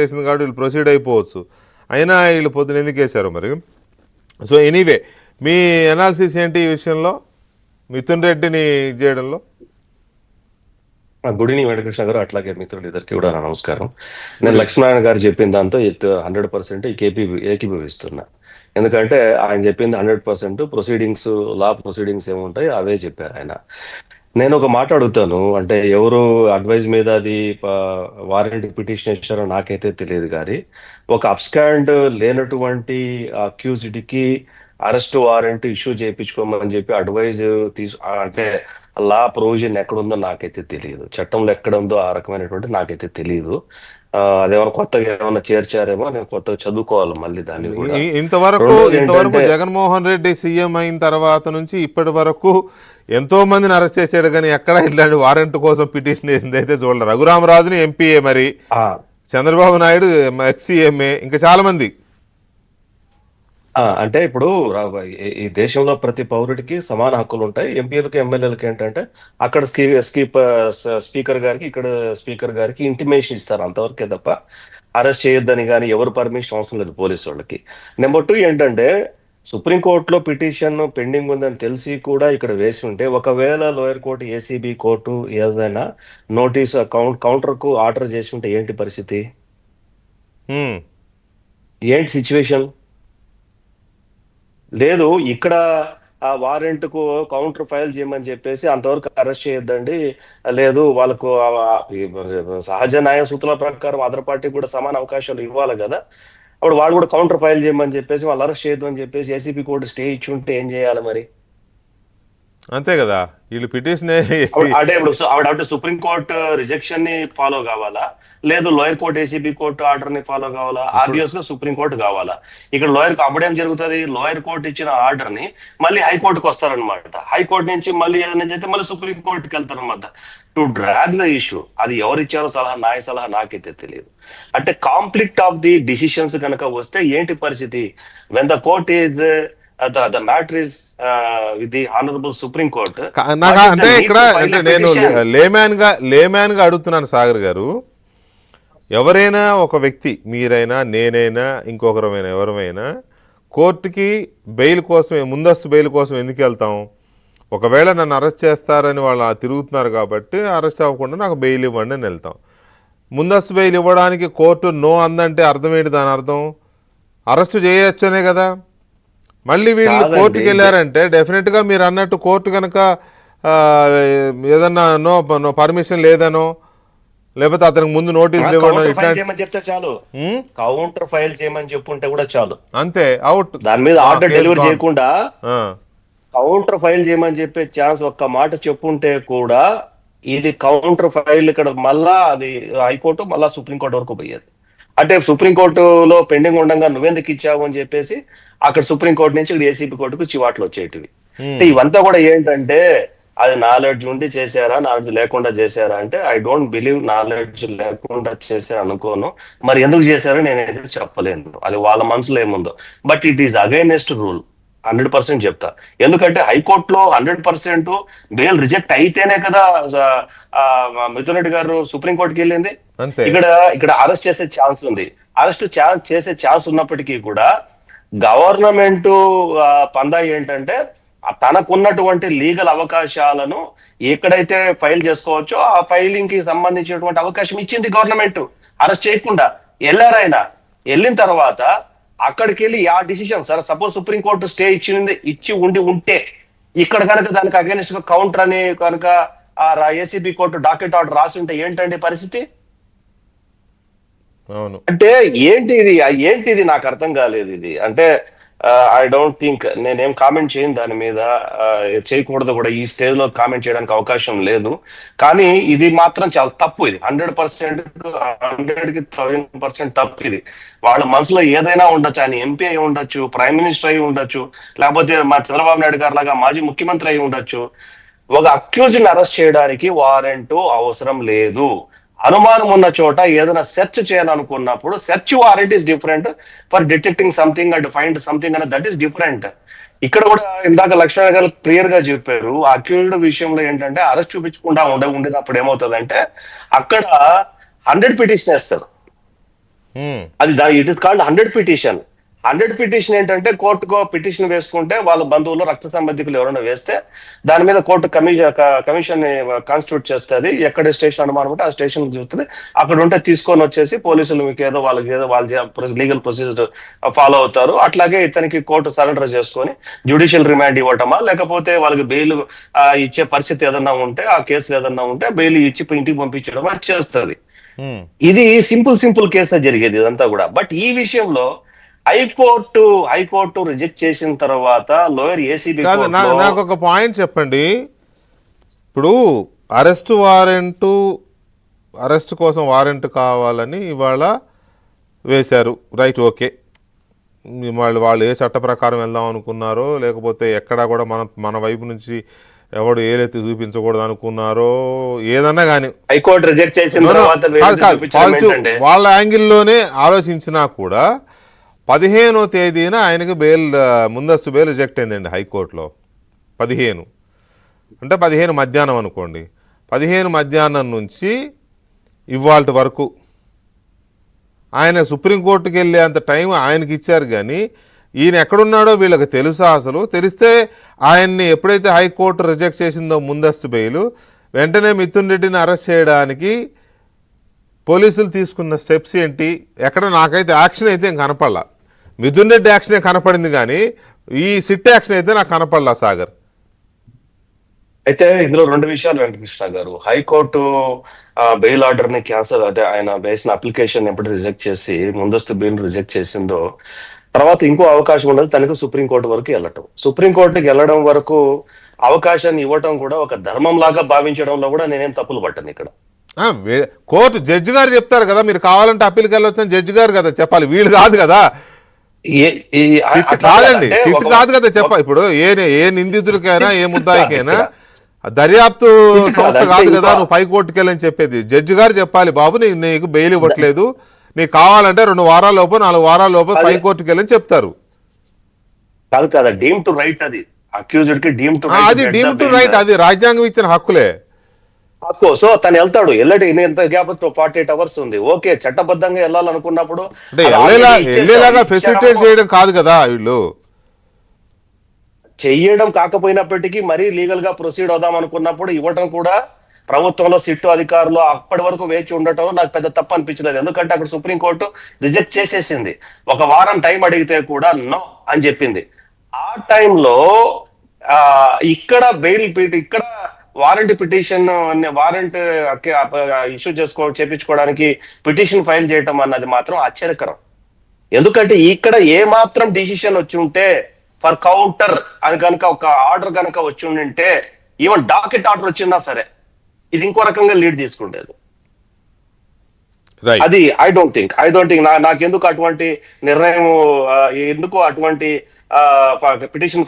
వేసింది కాబట్టి వీళ్ళు ప్రొసీడ్ అయిపోవచ్చు, అయినా వీళ్ళు పొద్దున ఎందుకు వేశారు మరి? సో ఎనీవే, మీ అనాలిసిస్ ఏంటి ఈ విషయంలో, మిథున్ రెడ్డిని చేయడంలో? గుడ్ ఈవినింగ్ వెంకటకృష్ణ గారు, అట్లాగే మిత్రులు ఇద్దరికి కూడా నమస్కారం. నేను లక్ష్మీనారాయణ గారు చెప్పిన దాంతో 100% ఏకీభవిస్తున్నా. ఎందుకంటే ఆయన చెప్పింది 100% ప్రొసీడింగ్స్, లా ప్రొసీడింగ్స్ ఏముంటాయి అవే చెప్పారు ఆయన. నేను ఒక మాట అడుగుతాను, అంటే ఎవరు అడ్వైజ్ మీద అది వారెంట్ పిటిషన్ ఇచ్చారో నాకైతే తెలియదు, కానీ ఒక అబ్స్కాండ్ లేనటువంటి అక్యూజ్డ్కి అరెస్ట్ వారెంట్ ఇష్యూ చేయించుకోమని చెప్పి అడ్వైజ్ అంటే లా ప్రొవిజన్ ఎక్కడుందో నాకైతే తెలియదు, చట్టంలో ఎక్కడ ఉందో ఆ రకమైనటువంటి నాకైతే తెలియదు. అదేమన్నా కొత్తగా ఏమన్నా చేర్చారేమో, నేను కొత్తగా చదువుకోవాలి మళ్ళీ దాన్ని కూడా. ఇంతవరకు జగన్మోహన్ రెడ్డి సీఎం అయిన తర్వాత నుంచి ఇప్పటి వరకు ఎంతో మందిని అరెస్ట్ చేశాడు, కానీ ఎక్కడ ఇట్లాంటి వారెంట్ కోసం పిటిషన్ వేసింది అయితే చూడలేదు. రఘురామరాజుని ఎంపీఏ, మరి చంద్రబాబు నాయుడు ఎక్స్సీఎంఏ, ఇంకా చాలా మంది. అంటే ఇప్పుడు ఈ దేశంలో ప్రతి పౌరుడికి సమాన హక్కులు ఉంటాయి. ఎంపీలకు ఎమ్మెల్యేలకు ఏంటంటే అక్కడ స్పీకర్ గారికి, ఇక్కడ స్పీకర్ గారికి ఇంటిమేషన్ ఇస్తారు, అంతవరకే తప్ప అరెస్ట్ చేయొద్దని కానీ ఎవరు పర్మిషన్ అవసరం లేదు పోలీసు వాళ్ళకి. నెంబర్ 2 ఏంటంటే, సుప్రీంకోర్టులో పిటిషన్ పెండింగ్ ఉందని తెలిసి కూడా ఇక్కడ వేసి ఉంటే, ఒకవేళ లోయర్ కోర్టు, ఏసీబీ కోర్టు ఏదైనా నోటీసు కౌంటర్కు ఆర్డర్ చేసి ఉంటే ఏంటి పరిస్థితి, ఏంటి సిచ్యువేషన్? లేదు, ఇక్కడ ఆ వారెంట్కు కౌంటర్ ఫైల్ చేయమని చెప్పేసి అంతవరకు అరెస్ట్ చేయొద్దండి, లేదు వాళ్ళకు సహజ న్యాయ సూత్రాల ప్రకారం అదర్ పార్టీ కూడా సమాన అవకాశాలు ఇవ్వాలి కదా, అప్పుడు వాళ్ళు కూడా కౌంటర్ ఫైల్ చేయమని చెప్పేసి వాళ్ళు అరెస్ట్ చేయొద్దు అని చెప్పేసి ఏసీబీ కోర్టు స్టే ఇచ్చి ఉంటే ఏం చేయాలి మరి? అంతే కదా, వీళ్ళు పిటిషన్ అంటే ఇప్పుడు సుప్రీంకోర్టు రిజెక్షన్ ని ఫాలో కావాలా, లేదు lower court ACB court order ని ఫాలో కావాలా? ఆబ్వియస్ గా సుప్రీంకోర్టు కావాలా. ఇక్కడ అప్పుడేం జరుగుతుంది, లోయర్ కోర్టు ఇచ్చిన ఆర్డర్ ని మళ్ళీ హైకోర్టుకు వస్తారనమాట, హైకోర్టు నుంచి మళ్ళీ ఏదైనా చేస్తే మళ్ళీ సుప్రీంకోర్టుకి వెళ్తారనమాట, టు డ్రాగ్ ద ఇష్యూ. అది ఎవరిచ్చారో న్యాయ సలహా నాకైతే తెలియదు. అంటే కాంఫ్లిక్ట్ ఆఫ్ ది డిసిషన్స్ కనుక వస్తే ఏంటి పరిస్థితి? When the court is the matter is with the honorable Supreme Court. అంటే ఇక్కడ అంటే నేను లేమ్యాన్ గా అడుగుతున్నాను సాగర్ గారు, ఎవరైనా ఒక వ్యక్తి, మీరైనా నేనైనా ఇంకొకరమైనా ఎవరైనా కోర్టుకి బెయిల్ కోసం, ముందస్తు బెయిల్ కోసం ఎందుకు వెళ్తాం? ఒకవేళ నన్ను అరెస్ట్ చేస్తారని వాళ్ళు తిరుగుతున్నారు కాబట్టి అరెస్ట్ అవ్వకుండా నాకు బెయిల్ ఇవ్వండి అని వెళ్తాం. ముందస్తు బెయిల్ ఇవ్వడానికి కోర్టు నో అందంటే అర్థం ఏంటి? దాని అర్థం అరెస్ట్ చేయొచ్చనే కదా. మళ్ళీ వీళ్ళు కోర్టుకి వెళ్ళారంటే డెఫినెట్గా మీరు అన్నట్టు కోర్టు కనుక ఏదన్నా నో పర్మిషన్ లేదనో, లేకపోతే అతనికి ముందు నోటీసులు ఇవ్వడం చెప్తే చాలు, కౌంటర్ ఫైల్ చేయమని చెప్పుంటే కూడా చాలు, అంతే, అవుట్. దాని మీద ఆర్డర్ డెలివరీ చేయకుండా కౌంటర్ ఫైల్ చేయమని చెప్పే ఛాన్స్ ఒక్క మాట చెప్పుంటే కూడా ఇది కౌంటర్ ఫైల్ ఇక్కడ మళ్ళా అది హైకోర్టు మళ్ళా సుప్రీంకోర్టు వరకు పోయేది. అంటే సుప్రీంకోర్టులో పెండింగ్ ఉండగా నువ్వెందుకు ఇచ్చావు అని చెప్పేసి అక్కడ సుప్రీంకోర్టు నుంచి ఇక్కడ ఏసీబీ కోర్టుకు చివాట్లు వచ్చేటివి. ఇవంతా కూడా ఏంటంటే, అది నాలెడ్జ్ ఉండి చేశారా, నాలెడ్జ్ లేకుండా చేశారా అంటే, ఐ డోంట్ బిలీవ్ నాలెడ్జ్ లేకుండా చేశారు అనుకోను. మరి ఎందుకు చేశారో నేను ఎందుకు చెప్పలేను, అది వాళ్ళ మనసులో ఏముందో. But it is against rule, 100% చెప్తా. ఎందుకంటే హైకోర్టులో 100% బెయిల్ రిజెక్ట్ అయితేనే కదా మిథున్ రెడ్డి గారు సుప్రీంకోర్టుకి వెళ్ళింది. ఇక్కడ అరెస్ట్ చేసే ఛాన్స్ ఉంది. అరెస్ట్ చేసే ఛాన్స్ ఉన్నప్పటికీ కూడా గవర్నమెంట్ పందా ఏంటంటే, తనకున్నటువంటి లీగల్ అవకాశాలను ఎక్కడైతే ఫైల్ చేసుకోవచ్చో ఆ ఫైలింగ్ కి సంబంధించినటువంటి అవకాశం ఇచ్చింది గవర్నమెంట్. అరెస్ట్ చేయకుండా వెళ్ళారైనా, వెళ్ళిన తర్వాత అక్కడికి వెళ్ళి ఆ డిసిషన్, సరే సపోజ్ సుప్రీంకోర్టు స్టే ఇచ్చి ఉంటే ఇక్కడ కనుక దానికి అగైనెస్ట్ గా కౌంటర్ అని కనుక ఏసీబీ కోర్టు డాకెట్ ఆర్డర్ రాసి ఉంటే ఏంటండి పరిస్థితి? అంటే ఏంటిది నాకు అర్థం కాలేదు ఇది. అంటే ఐ డోంట్ థింక్, నేనేం కామెంట్ చేయను దాని మీద, చేయకూడదు కూడా, ఈ స్టేజ్ లో కామెంట్ చేయడానికి అవకాశం లేదు. కానీ ఇది మాత్రం చాలా తప్పు, ఇది 100% 100కి 1000% తప్పు. ఇది వాళ్ళ మనసులో ఏదైనా ఉండొచ్చు, ఆయన ఎంపీ అయి ఉండొచ్చు, ప్రైమ్ మినిస్టర్ అయి ఉండొచ్చు, లేకపోతే మా చంద్రబాబు నాయుడు గారు లాగా మాజీ ముఖ్యమంత్రి అయి ఉండొచ్చు. ఒక అక్యూజ్ని అరెస్ట్ చేయడానికి వారెంట్ అవసరం లేదు. అనుమానం ఉన్న చోట ఏదైనా సెర్చ్ చేయాలనుకున్నప్పుడు search warrant is different for detecting something and find something అనేది, దట్ ఈస్ డిఫరెంట్. ఇక్కడ కూడా ఇందాక లక్ష్మణ గారు క్లియర్ గా చెప్పారు, అక్యూజ్డ్ విషయంలో ఏంటంటే అరెస్ట్ చూపించకుండా ఉండినప్పుడు ఏమవుతుందంటే అక్కడ 100 పిటిషన్ వేస్తారు. అది it is called 100 petition. 100 petition ఏంటంటే కోర్టుకో పిటిషన్ వేసుకుంటే వాళ్ళ బంధువులు రక్త సంబంధికులు ఎవరైనా వేస్తే దాని మీద కోర్టు కమిషన్ కాన్స్టిట్యూట్ చేస్తుంది. ఎక్కడ స్టేషన్ అనుమానం ఉంటే ఆ స్టేషన్ చూస్తుంది. అక్కడ ఉంటే తీసుకొని వచ్చేసి పోలీసులు మీకు ఏదో వాళ్ళ లీగల్ ప్రొసీజర్ ఫాలో అవుతారు. అట్లాగే ఇతనికి కోర్టు సరెండర్ చేసుకొని జ్యుడిషియల్ రిమాండ్ ఇవ్వటమా, లేకపోతే వాళ్ళకి బెయిల్ ఇచ్చే పరిస్థితి ఏదన్నా ఉంటే, ఆ కేసులు ఏదన్నా ఉంటే బెయిల్ ఇచ్చి ఇంటికి పంపించడం అది చేస్తుంది. ఇది సింపుల్ కేసు జరిగేది ఇదంతా కూడా. బట్ ఈ విషయంలో హైకోర్టు రిజెక్ట్ చేసిన తర్వాత లోయర్ ఏసీబీ నాకు ఒక పాయింట్ చెప్పండి. ఇప్పుడు అరెస్ట్ కోసం వారెంట్ కావాలని ఇవాళ వేశారు, రైట్, ఓకే. వాళ్ళు ఏ చట్ట ప్రకారం వెళ్దాం అనుకున్నారో, లేకపోతే ఎక్కడా కూడా మన వైపు నుంచి ఎవడు ఏలెత్తి చూపించకూడదు అనుకున్నారో, ఏదన్నా కానీ హైకోర్టు రిజెక్ట్ చేసిన తర్వాత వాళ్ళ యాంగిల్లోనే ఆలోచించినా కూడా 15వ తేదీన ఆయనకి ముందస్తు బెయిల్ రిజెక్ట్ అయిందండి హైకోర్టులో. 15 అంటే 15 మధ్యాహ్నం అనుకోండి. 15 మధ్యాహ్నం నుంచి ఇవాళ వరకు ఆయన సుప్రీంకోర్టుకి వెళ్ళే అంత టైం ఆయనకి ఇచ్చారు. కానీ ఈయన ఎక్కడున్నాడో వీళ్ళకి తెలుసా? అసలు తెలిస్తే ఆయన్ని ఎప్పుడైతే హైకోర్టు రిజెక్ట్ చేసిందో ముందస్తు బెయిల్, వెంటనే మిథున్ రెడ్డిని అరెస్ట్ చేయడానికి పోలీసులు తీసుకున్న స్టెప్స్ ఏంటి? ఎక్కడ నాకైతే యాక్షన్ అయితే ఏం కనపడలా. మిథున్ రెడ్డి యాక్షనే కనపడింది కానీ ఈ సిట్ యాక్షన్ అయితే నాకు కనపడలా సాగర్. అయితే ఇందులో 2 విషయాలు వెంకటకృష్ణ గారు. హైకోర్టు బెయిల్ ఆర్డర్ ని క్యాన్సల్, అదే ఆయన వేసిన అప్లికేషన్ ఎప్పుడు రిజెక్ట్ చేసి ముందస్తు బెయిల్ రిజెక్ట్ చేసిందో తర్వాత ఇంకో అవకాశం ఉండదు తనకు సుప్రీంకోర్టు వరకు వెళ్ళటం. సుప్రీంకోర్టుకి వెళ్ళడం వరకు అవకాశాన్ని ఇవ్వటం కూడా ఒక ధర్మం లాగా భావించడంలో కూడా నేనేం తప్పులు పట్టాను ఇక్కడ. కోర్టు జడ్జి గారు చెప్తారు కదా, మీరు కావాలంటే అప్పీల్కి వెళ్ళొచ్చని జడ్జి గారు కదా చెప్పాలి, వీళ్ళు కాదు కదా. కాదండి, సిట్ కాదు కదా ఇప్పుడు ఏ నిందితుడికైనా ఏ ముద్దాయికైనా దర్యాప్తు సంస్థ కాదు కదా నువ్వు పై కోర్టుకి వెళ్ళని చెప్పేది. జడ్జి గారు చెప్పాలి, బాబు నీకు బెయిల్ ఇవ్వట్లేదు, నీకు కావాలంటే 2 వారాల లోపు 4 వారాల లోపు పై కోర్టుకి వెళ్ళని చెప్తారు. కాదు కదా, డీమ్ టు రైట్, అది అక్యూజ్డ్ కి డీమ్ టు అది డీమ్ టు రైట్, అది రాజ్యాంగం ఇచ్చిన హక్కులే. హక్కు. సో తను వెళ్తాడు, ఎంత గ్యాప్ 48 అవర్స్ ఉంది, ఓకే. చట్టబద్ధంగా వెళ్ళాలనుకున్నప్పుడు వెళ్ళేలాగా ఫెసిలిటేట్ చేయడం కాదు కదా వీళ్ళు చెయ్యడం. కాకపోయినప్పటికీ మరీ లీగల్ గా ప్రొసీడ్ అవుదాం అనుకున్నప్పుడు ఇవ్వడం కూడా ప్రభుత్వంలో సిట్టు అధికారులు అప్పటి వరకు వేచి ఉండటం నాకు పెద్ద తప్పు అనిపించలేదు. ఎందుకంటే అక్కడ సుప్రీంకోర్టు రిజెక్ట్ చేసేసింది. 1 వారం టైం అడిగితే కూడా నో అని చెప్పింది. ఆ టైంలో ఇక్కడ ఇక్కడ వారెంట్ పిటిషన్ వారెంట్ ఇష్యూ చేపించుకోవడానికి పిటిషన్ ఫైల్ చేయటం అన్నది మాత్రం ఆశ్చర్యకరం. ఎందుకంటే ఇక్కడ ఏ మాత్రం డిసిషన్ వచ్చి ఉంటే ఫర్ కౌంటర్ అని కనుక ఒక ఆర్డర్ కనుక వచ్చి ఉండింటే, ఈవెన్ డాకెట్ ఆర్డర్ వచ్చిందా సరే ఇది ఇంకో రకంగా లీడ్ తీసుకుంటేది. అది ఐ డోంట్ థింక్ నాకెందుకు అటువంటి నిర్ణయం, ఎందుకు అటువంటి పిటిషన్